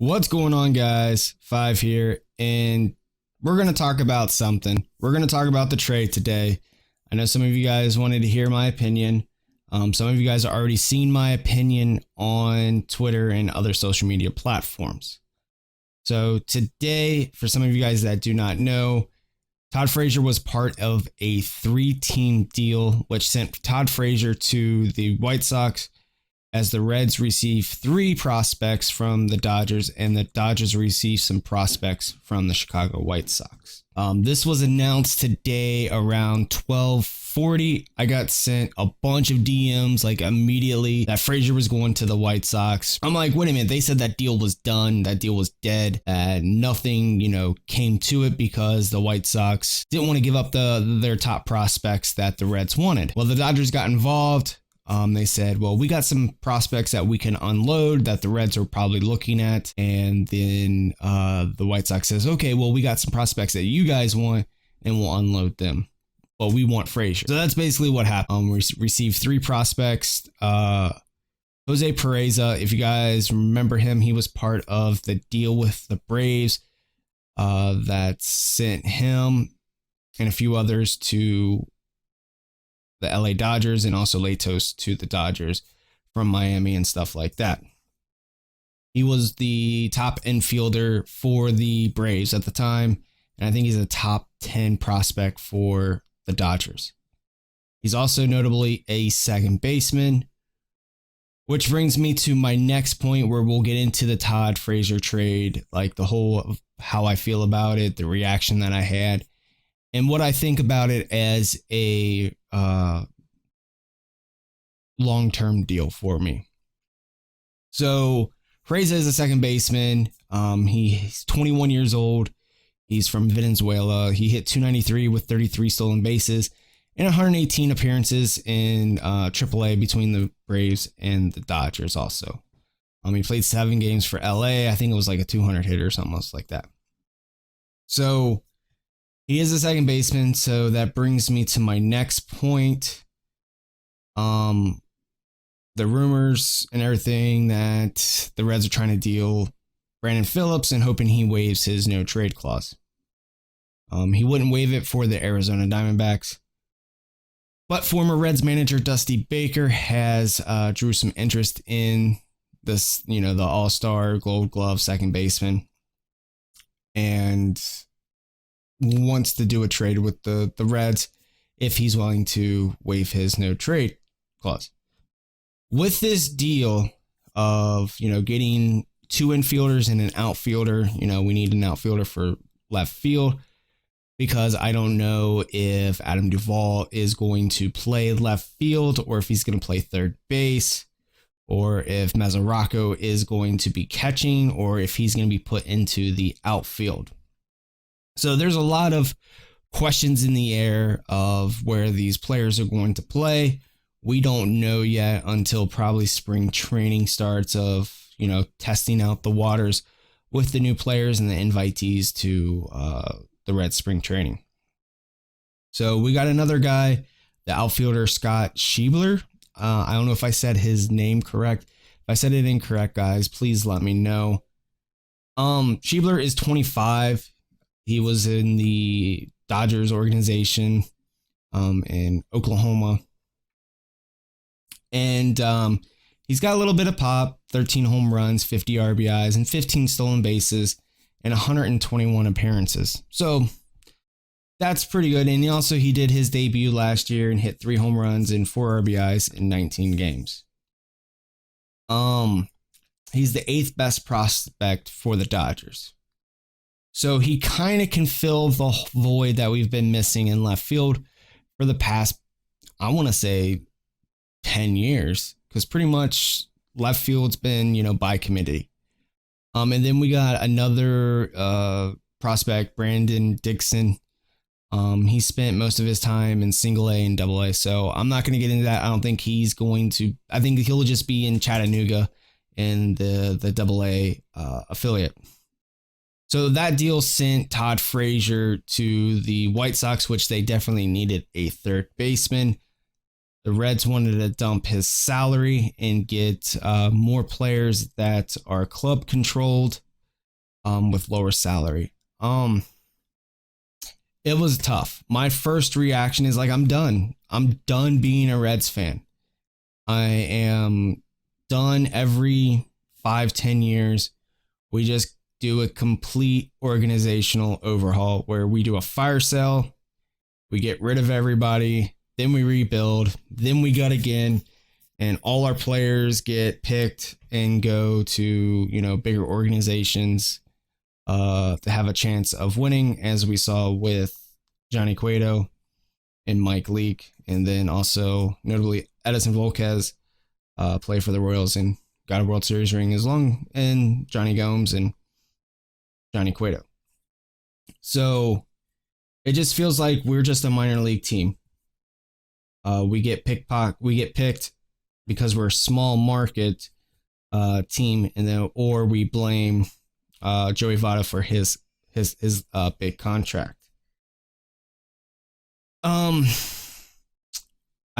What's going on, guys? Five here, and we're going to talk about something. We're going to talk about the trade today. I know some of you guys wanted to hear my opinion. Some of you guys have already seen my opinion on Twitter and other social media platforms. So today, for some of you guys that do not know, Todd Frazier was part of a 3-team deal, which sent Todd Frazier to the White Sox, as the Reds receive 3 prospects from the Dodgers, and the Dodgers receive some prospects from the Chicago White Sox. This was announced today around 12:40. I got sent a bunch of DMs like immediately that Frazier was going to the White Sox. I'm like, wait a minute, they said that deal was done, that deal was dead, and nothing, came to it because the White Sox didn't want to give up their top prospects that the Reds wanted. Well, the Dodgers got involved. They said, well, we got some prospects that we can unload that the Reds are probably looking at. And then the White Sox says, okay, well, we got some prospects that you guys want and we'll unload them. But we want Frazier. So that's basically what happened. We received 3 prospects. Jose Pereza, if you guys remember him, he was part of the deal with the Braves that sent him and a few others to the LA Dodgers, and also Latos to the Dodgers from Miami and stuff like that. He was the top infielder for the Braves at the time, and I think he's a top 10 prospect for the Dodgers. He's also notably a second baseman, which brings me to my next point where we'll get into the Todd Frazier trade, like the whole how I feel about it, the reaction that I had, and what I think about it as a long-term deal for me. So Frazier is a second baseman. He's 21 years old. He's from Venezuela. He hit .293 with 33 stolen bases and 118 appearances in AAA between the Braves and the Dodgers also. He played 7 games for LA. I think it was like a 200 hitter or something else like that. So he is a second baseman, so that brings me to my next point. The rumors and everything that the Reds are trying to deal Brandon Phillips and hoping he waives his no trade clause. He wouldn't waive it for the Arizona Diamondbacks, but former Reds manager Dusty Baker has drew some interest in this, the All-Star Gold Glove second baseman, and wants to do a trade with the Reds if he's willing to waive his no trade clause. With this deal of, getting 2 infielders and an outfielder, we need an outfielder for left field because I don't know if Adam Duvall is going to play left field or if he's going to play third base, or if Mazaraco is going to be catching, or if he's going to be put into the outfield. So there's a lot of questions in the air of where these players are going to play. We don't know yet until probably spring training starts of, testing out the waters with the new players and the invitees to the Red spring training. So we got another guy, the outfielder Scott Schiebler. I don't know if I said his name correct. If I said it incorrect, guys, please let me know. Schiebler is 25. He was in the Dodgers organization in Oklahoma. And he's got a little bit of pop, 13 home runs, 50 RBIs, and 15 stolen bases, and 121 appearances. So that's pretty good. And he did his debut last year and hit 3 home runs and 4 RBIs in 19 games. He's the 8th best prospect for the Dodgers. So he kind of can fill the void that we've been missing in left field for the past, I want to say, 10 years, because pretty much left field's been, by committee. And then we got another prospect, Brandon Dixon. He spent most of his time in single A and double A, so I'm not going to get into that. I don't think he's going to. I think he'll just be in Chattanooga in the double A affiliate. So that deal sent Todd Frazier to the White Sox, which they definitely needed a third baseman. The Reds wanted to dump his salary and get more players that are club controlled with lower salary. It was tough. My first reaction is like, I'm done. I'm done being a Reds fan. I am done. Every 5-10 years, we just do a complete organizational overhaul where we do a fire sale, we get rid of everybody, then we rebuild, then we gut again, and all our players get picked and go to, bigger organizations to have a chance of winning, as we saw with Johnny Cueto and Mike Leake, and then also notably Edison Volquez play for the Royals and got a World Series ring and Johnny Gomes and Johnny Cueto. So it just feels like we're just a minor league team. We get picked because we're a small market team, and then or we blame Joey Votto for his big contract. I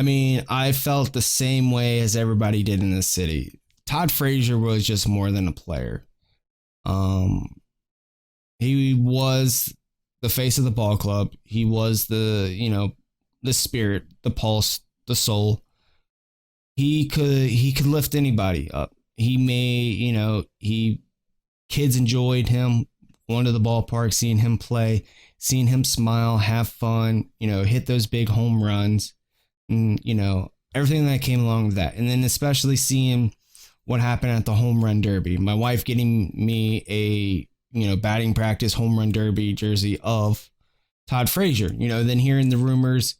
mean, I felt the same way as everybody did in the city. Todd Frazier was just more than a player. He was the face of the ball club. He was the spirit, the pulse, the soul. He could lift anybody up. Kids enjoyed him, going to the ballpark, seeing him play, seeing him smile, have fun, hit those big home runs, and, everything that came along with that. And then especially seeing what happened at the home run derby. My wife getting me a, batting practice home run derby jersey of Todd Frazier, then hearing the rumors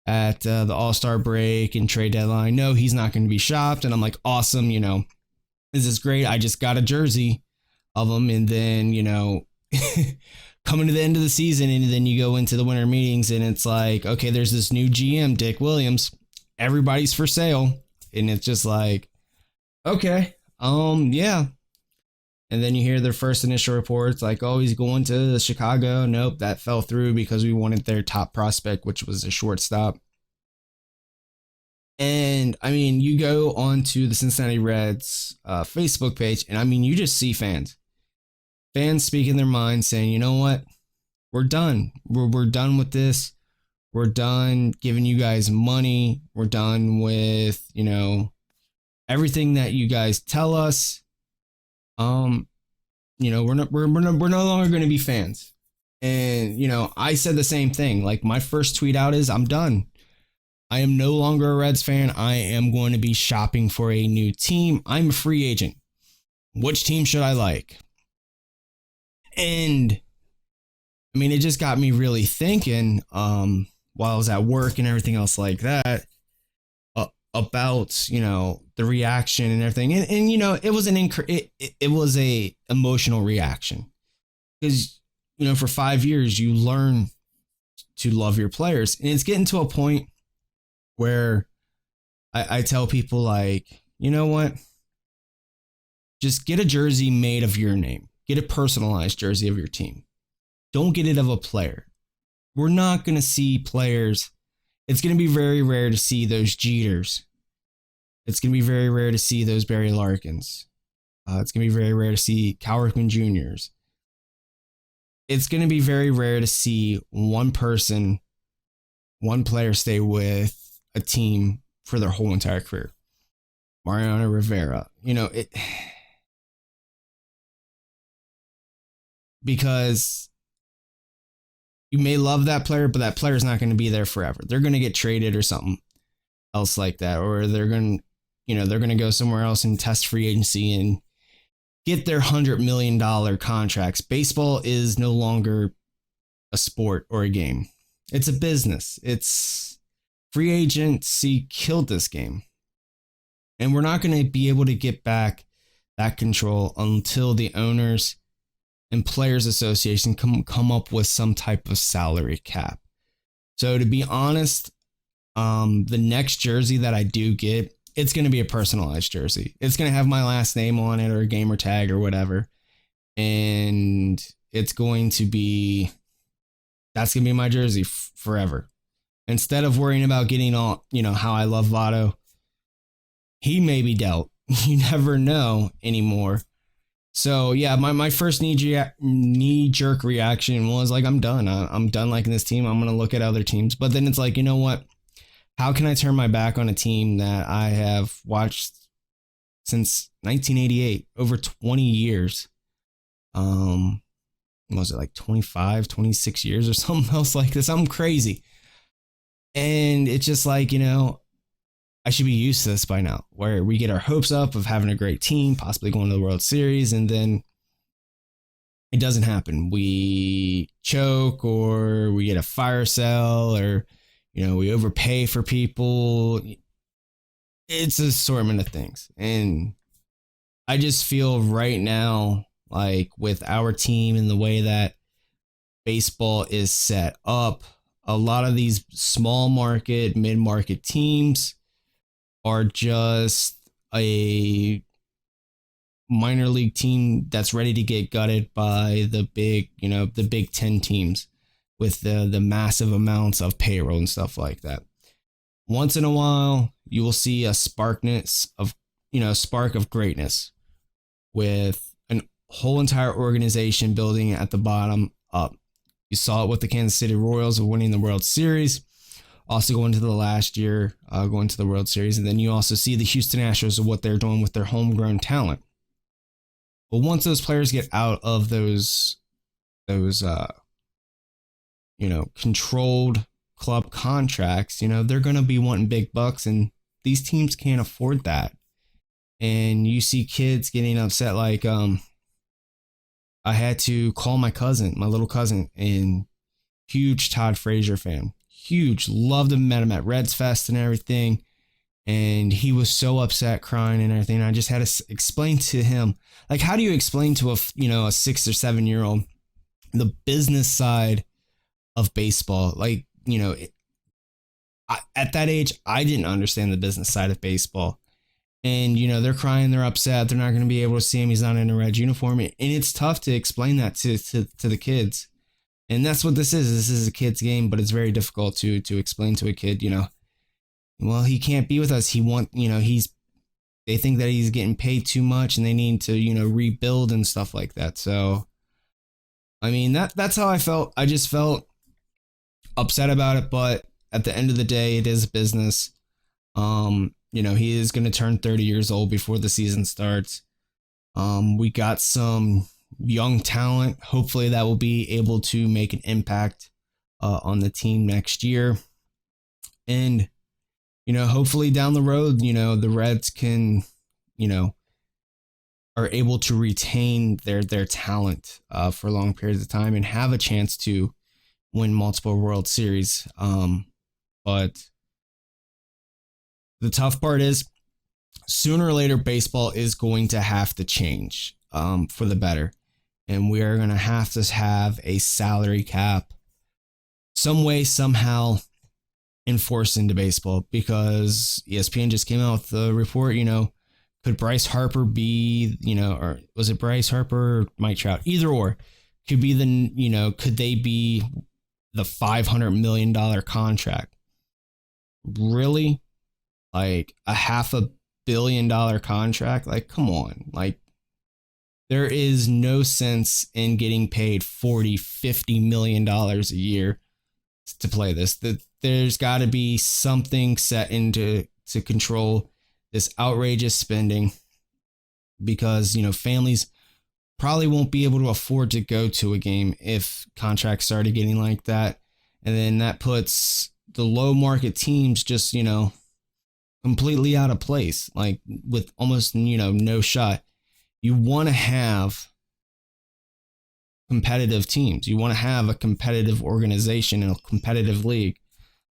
at the All-Star break and trade deadline. No, he's not going to be shopped. And I'm like, awesome. This is great. I just got a jersey of him. And then, coming to the end of the season, and then you go into the winter meetings and it's like, okay, there's this new GM, Dick Williams. Everybody's for sale. And it's just like, okay, yeah. And then you hear their first initial reports like, oh, he's going to Chicago. Nope, that fell through because we wanted their top prospect, which was a shortstop. And I mean, you go onto the Cincinnati Reds Facebook page, and I mean, you just see fans speaking their mind, saying, you know what, we're done. We're done with this. We're done giving you guys money. We're done with, everything that you guys tell us. We're no longer going to be fans. And, I said the same thing. Like, my first tweet out is, I'm done. I am no longer a Reds fan. I am going to be shopping for a new team. I'm a free agent. Which team should I like? And I mean, it just got me really thinking, while I was at work and everything else like that, about, the reaction and everything. And it was it was a emotional reaction, because, for 5 years you learn to love your players, and it's getting to a point where I tell people, like, you know what, just get a jersey made of your name. Get a personalized jersey of your team. Don't get it of a player. We're not going to see players. It's going to be very rare to see those Jeters. It's going to be very rare to see those Barry Larkins. It's going to be very rare to see Cal Ripken Jr.'s. It's going to be very rare to see one player stay with a team for their whole entire career. Mariano Rivera. Because you may love that player, but that player's not going to be there forever. They're going to get traded or something else like that, or they're going to go somewhere else and test free agency and get their $100 million contracts. Baseball is no longer a sport or a game. It's a business. It's free agency killed this game. And we're not going to be able to get back that control until the owners and Players Association come up with some type of salary cap. So to be honest, the next jersey that I do get, it's going to be a personalized jersey. It's going to have my last name on it, or a gamer tag or whatever. And it's going to be, that's going to be my jersey forever. Instead of worrying about getting all, how I love Votto, he may be dealt. You never know anymore. So yeah, my first knee jerk reaction was like, I'm done. I'm done liking this team. I'm gonna look at other teams. But then it's like, you know what? How can I turn my back on a team that I have watched since 1988, over 20 years? What was it, like 25, 26 years or something else like this? I'm crazy. And it's just like, I should be used to this by now, where we get our hopes up of having a great team, possibly going to the World Series, and then it doesn't happen. We choke, or we get a fire sale, or we overpay for people. It's an assortment of things. And I just feel right now, like with our team and the way that baseball is set up, a lot of these small market, mid market teams are just a minor league team that's ready to get gutted by the Big Ten teams with the massive amounts of payroll and stuff like that. Once in a while, you will see a spark of greatness with a whole entire organization building at the bottom up. You saw it with the Kansas City Royals of winning the World Series, also going to the last year, going to the World Series. And then you also see the Houston Astros of what they're doing with their homegrown talent. But once those players get out of those controlled club contracts, they're going to be wanting big bucks, and these teams can't afford that. And you see kids getting upset like, I had to call my little cousin, and huge Todd Frazier fan. Huge. Loved him, met him at Reds Fest and everything. And he was so upset, crying and everything. And I just had to explain to him, like, how do you explain to a 6 or 7 year old the business side of baseball? Like, at that age, I didn't understand the business side of baseball. And, they're crying, they're upset, they're not going to be able to see him, he's not in a red uniform. And it's tough to explain that to the kids. And that's what this is. This is a kid's game, but it's very difficult to explain to a kid, well, he can't be with us. They think that he's getting paid too much and they need to, rebuild and stuff like that. So, I mean, that's how I felt. I just felt upset about it, but at the end of the day, it is business. He is going to turn 30 years old before the season starts. We got some young talent. Hopefully that will be able to make an impact on the team next year. And, hopefully down the road, the Reds can, are able to retain their talent for long periods of time and have a chance to win multiple World Series. But the tough part is, sooner or later, baseball is going to have to change for the better. And we are going to have a salary cap some way, somehow enforced into baseball, because ESPN just came out with the report, could Bryce Harper be, or was it Bryce Harper or Mike Trout? Either or. Could be could they be the $500 million contract? Really? Like a $500 million contract? Like, come on. Like, there is no sense in getting paid $40-50 million a year to play this. There's got to be something set into to control this outrageous spending, because families probably won't be able to afford to go to a game if contracts started getting like that. And then that puts the low market teams just completely out of place, like with almost no shot. You want to have competitive teams. You want to have a competitive organization and a competitive league,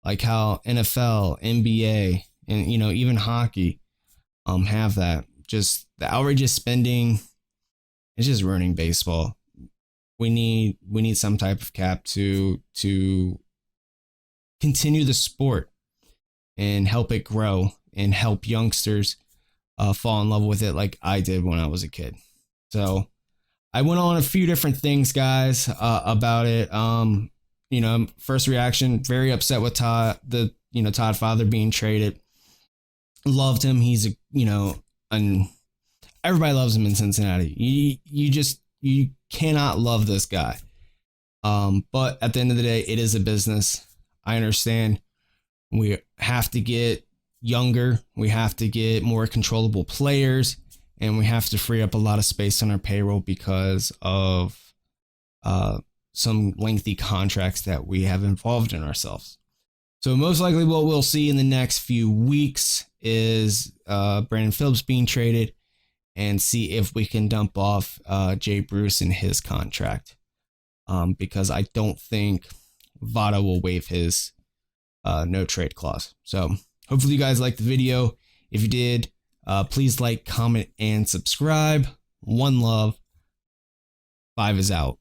like how NFL, NBA, and even hockey have that. Just the outrageous spending is just ruining baseball. We need some type of cap to continue the sport and help it grow and help youngsters fall in love with it like I did when I was a kid. So I went on a few different things, guys, about it. First reaction, very upset with Todd Frazier being traded. Loved him. He's an everybody loves him in Cincinnati. You cannot love this guy. But at the end of the day, it is a business. I understand. We have to get younger. We have to get more controllable players, and we have to free up a lot of space on our payroll because of some lengthy contracts that we have involved in ourselves. So most likely what we'll see in the next few weeks is Brandon Phillips being traded, and see if we can dump off Jay Bruce in his contract. Because I don't think Votto will waive his no trade clause. So hopefully you guys liked the video. If you did, please like, comment, and subscribe. One love. 5 is out.